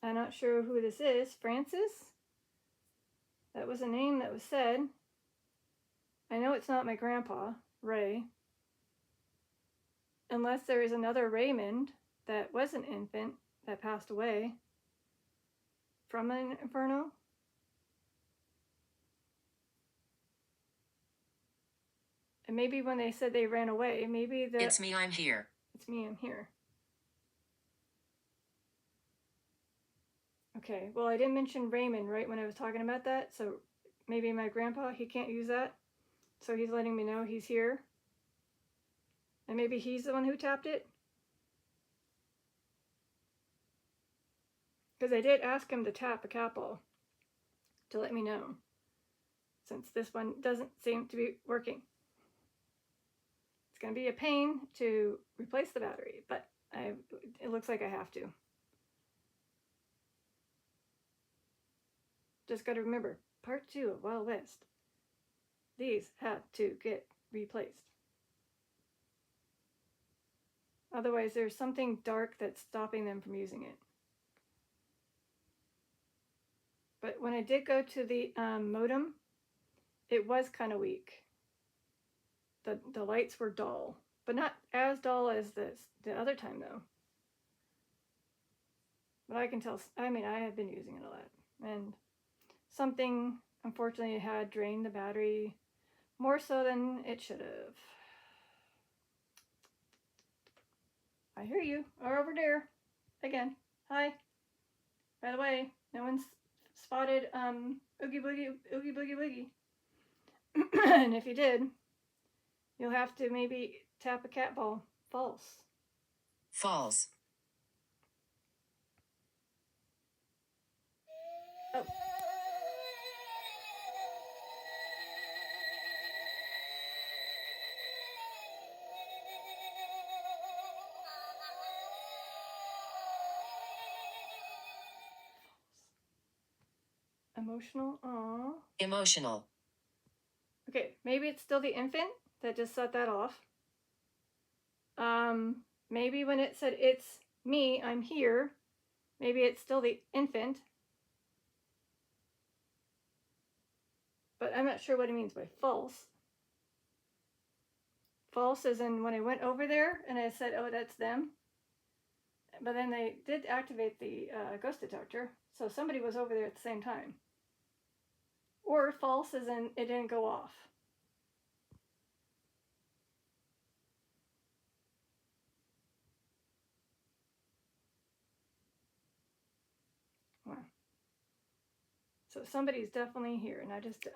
I'm not sure who this is. Francis? That was a name that was said. I know it's not my grandpa, Ray. Unless there is another Raymond that was an infant that passed away from an inferno. And maybe when they said they ran away, maybe that... It's me, I'm here. It's me, I'm here. Okay, well, I didn't mention Raymond right when I was talking about that, so maybe my grandpa, he can't use that. So he's letting me know he's here. And maybe he's the one who tapped it. Because I did ask him to tap a cat ball to let me know, since this one doesn't seem to be working. It's going to be a pain to replace the battery, but it looks like I have to. Just got to remember, part 2 of Wild West. These have to get replaced. Otherwise, there's something dark that's stopping them from using it. But when I did go to the modem, it was kind of weak. The lights were dull, but not as dull as the other time though. But I can tell, I mean, I have been using it a lot. And something, unfortunately, had drained the battery more so than it should have. I hear you. Or over there. Again. Hi. By the way, no one's spotted Oogie Boogie Woogie. And if you did, you'll have to maybe tap a cat ball. False. False. Oh. Emotional. Aww. Emotional. Okay, maybe it's still the infant that just set that off. Maybe when it said it's me, I'm here, maybe it's still the infant. But I'm not sure what it means by false. False as in when I went over there and I said, oh, that's them. But then they did activate the ghost detector, so somebody was over there at the same time. Or false as in it didn't go off. Wow. So somebody's definitely here, and I just,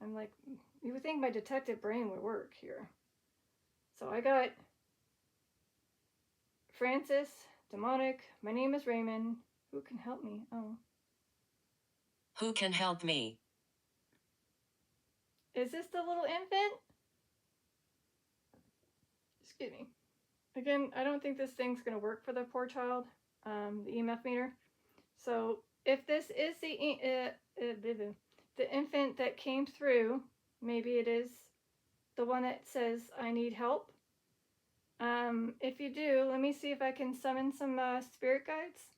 I'm like, you would think my detective brain would work here. So I got Francis, demonic, my name is Raymond, who can help me? Oh. Who can help me? Is this the little infant? Excuse me. Again, I don't think this thing's going to work for the poor child, the EMF meter. So if this is the infant that came through, maybe it is the one that says, I need help. If you do, let me see if I can summon some spirit guides.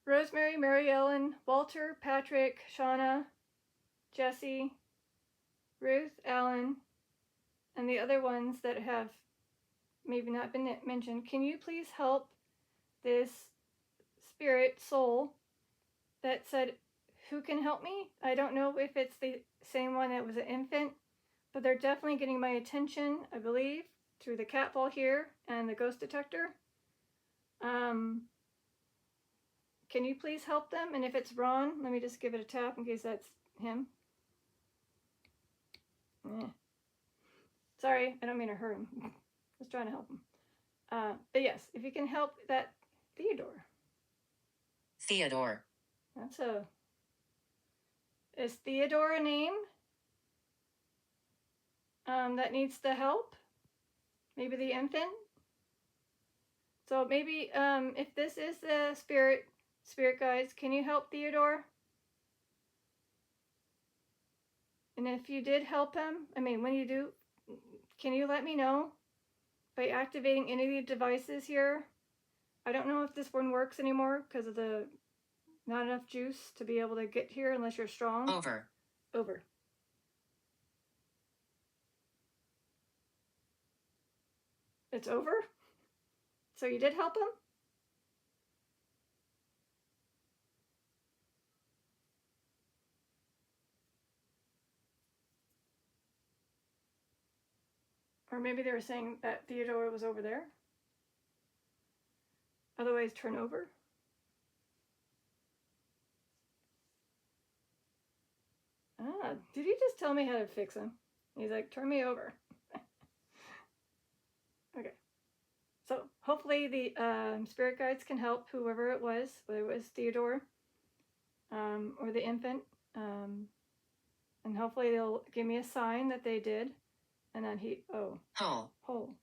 Rosemary, Mary Ellen, Walter, Patrick, Shauna, Jesse, Ruth, Alan, and the other ones that have maybe not been mentioned. Can you please help this spirit soul that said, who can help me? I don't know if it's the same one that was an infant, but they're definitely getting my attention, I believe, through the cat ball here and the ghost detector. Can you please help them? And if it's Ron, let me just give it a tap in case that's him. Sorry, I don't mean to hurt him. I was trying to help him. But yes, if you can help that Theodore. Theodore. That's a... Is Theodore a name? That needs the help? Maybe the infant? So maybe, if this is the spirit guides, can you help Theodore? And if you did help him, I mean, when you do, can you let me know by activating any of the devices here? I don't know if this one works anymore because of the not enough juice to be able to get here unless you're strong. Over. Over. It's over? So you did help him? Or maybe they were saying that Theodore was over there. Otherwise, turn over. Ah, did he just tell me how to fix him? He's like, turn me over. Okay. So hopefully the spirit guides can help whoever it was, whether it was Theodore or the infant. And hopefully they'll give me a sign that they did. And then Hole. Hole.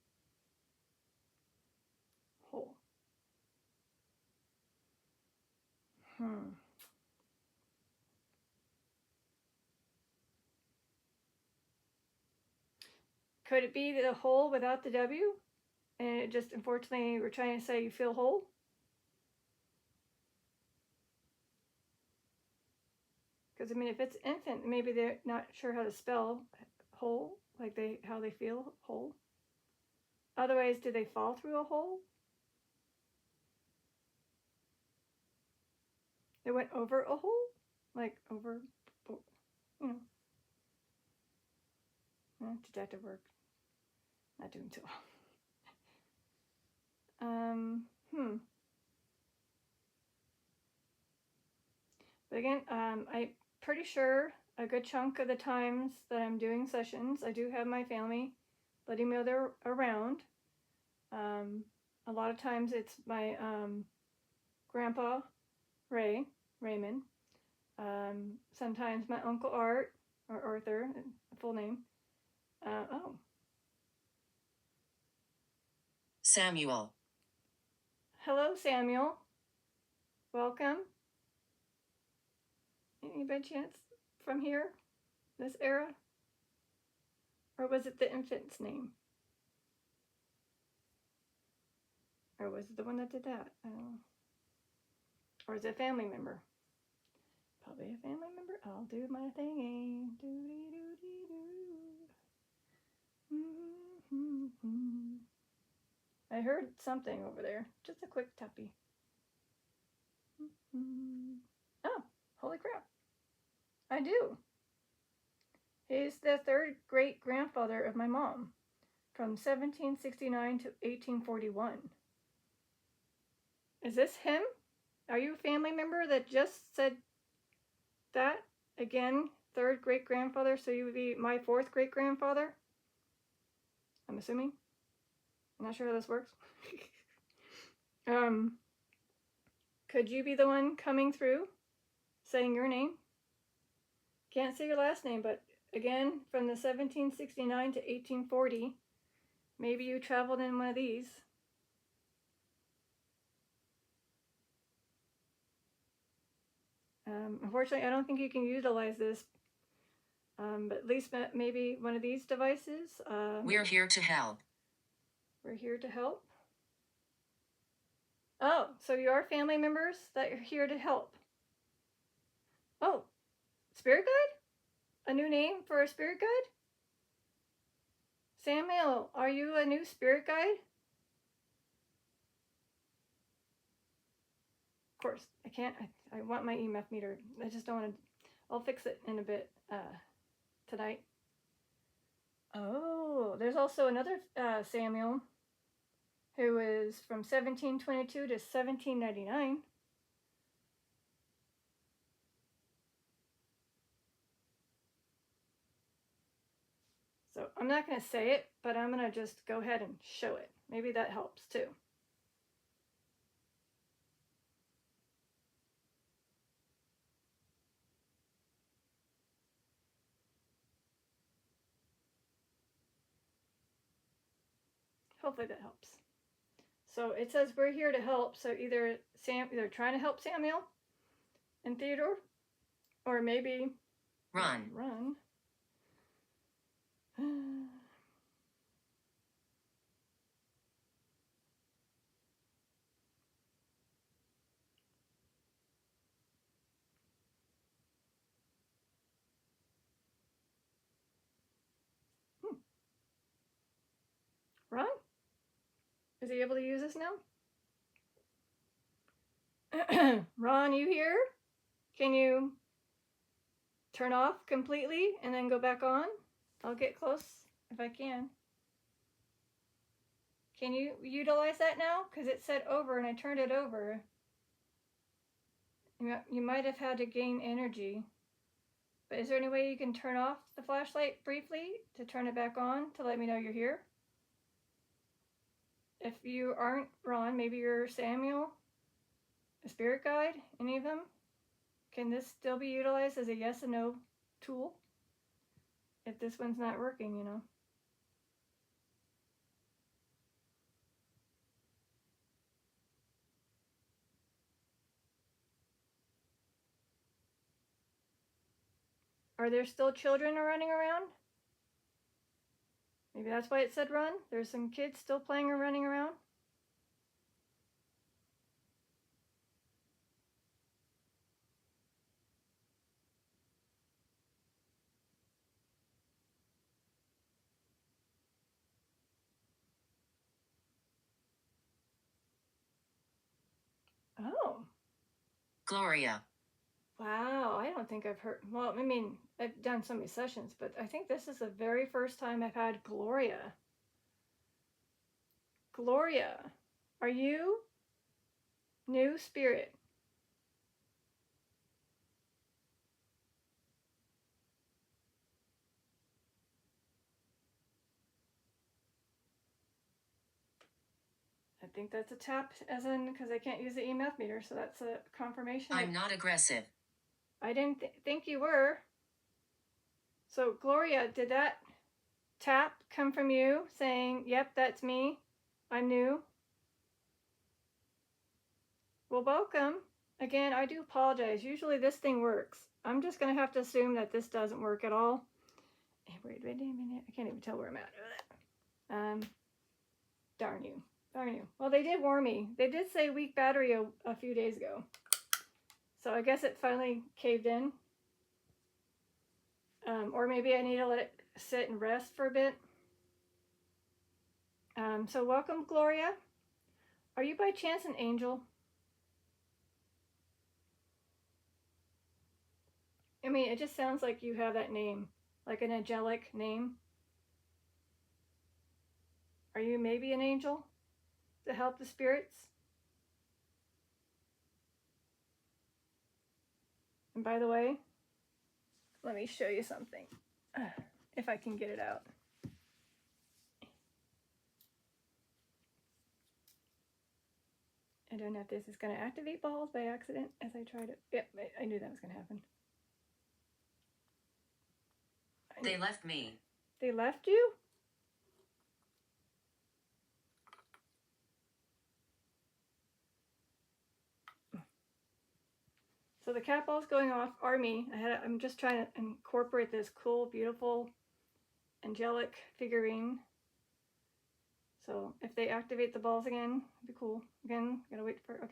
Could it be the hole without the W? And it just, unfortunately, we're trying to say you feel whole? Because, I mean, if it's infant, maybe they're not sure how to spell whole, like how they feel whole. Otherwise, do they fall through a hole? They went over a hole? Like over, you know. Detective work. Not doing too well. But again, I'm pretty sure a good chunk of the times that I'm doing sessions, I do have my family letting me know they're around. A lot of times it's my grandpa, Raymond. Sometimes my uncle Art, or Arthur, full name. Samuel. Hello, Samuel. Welcome. Any by chance from here? This era? Or was it the infant's name? Or was it the one that did that? I don't know. Or is it a family member? Probably a family member. I'll do my thingy. I heard something over there. Just a quick tappy. Oh, holy crap. I do. He's the third great grandfather of my mom, from 1769 to 1841. Is this him? Are you a family member that just said that? Again, third great grandfather, so you would be my fourth great grandfather? I'm assuming. I'm not sure how this works. Could you be the one coming through saying your name? Can't say your last name, but again, from the 1769 to 1840, maybe you traveled in one of these. Unfortunately, I don't think you can utilize this, but at least maybe one of these devices. We're here to help. We're here to help. Oh, so you are family members that are here to help. Oh, spirit guide? A new name for a spirit guide? Samuel, are you a new spirit guide? Of course, I can't. I want my EMF meter. I just don't want to. I'll fix it in a bit tonight. Oh, there's also another Samuel who is from 1722 to 1799. So I'm not going to say it, but I'm going to just go ahead and show it. Maybe that helps too. Hopefully that helps. So it says we're here to help. So either trying to help Samuel and Theodore, or maybe Run. Run. Run? Is he able to use this now? Ron, you here? Can you turn off completely and then go back on? I'll get close if I can. Can you utilize that now? Because it said over and I turned it over. You might have had to gain energy. But is there any way you can turn off the flashlight briefly to turn it back on to let me know you're here? If you aren't Ron, maybe you're Samuel, a spirit guide, any of them? Can this still be utilized as a yes and no tool? If this one's not working, you know. Are there still children running around? Maybe that's why it said run. There's some kids still playing or running around. Oh. Gloria. Wow, I don't think I've heard. Well, I mean, I've done so many sessions, but I think this is the very first time I've had Gloria. Gloria, are you new spirit? I think that's a tap, as in, because I can't use the EMF meter, so that's a confirmation. I'm not aggressive. I didn't think you were. So, Gloria, did that tap come from you saying, yep, that's me, I'm new? Well, welcome. Again, I do apologize. Usually this thing works. I'm just going to have to assume that this doesn't work at all. Hey, wait a minute. I can't even tell where I'm at. Darn you. Darn you. Well, they did warn me. They did say weak battery a few days ago. So I guess it finally caved in. Or maybe I need to let it sit and rest for a bit. So welcome, Gloria. Are you by chance an angel? I mean, it just sounds like you have that name, like an angelic name. Are you maybe an angel to help the spirits? And by the way, let me show you something, if I can get it out. I don't know if this is going to activate balls by accident as I try to. Yep, I knew that was going to happen. They left me. They left you? So the cat balls going off are me. I'm just trying to incorporate this cool, beautiful, angelic figurine. So if they activate the balls again, it'd be cool. Again, gotta wait for, okay.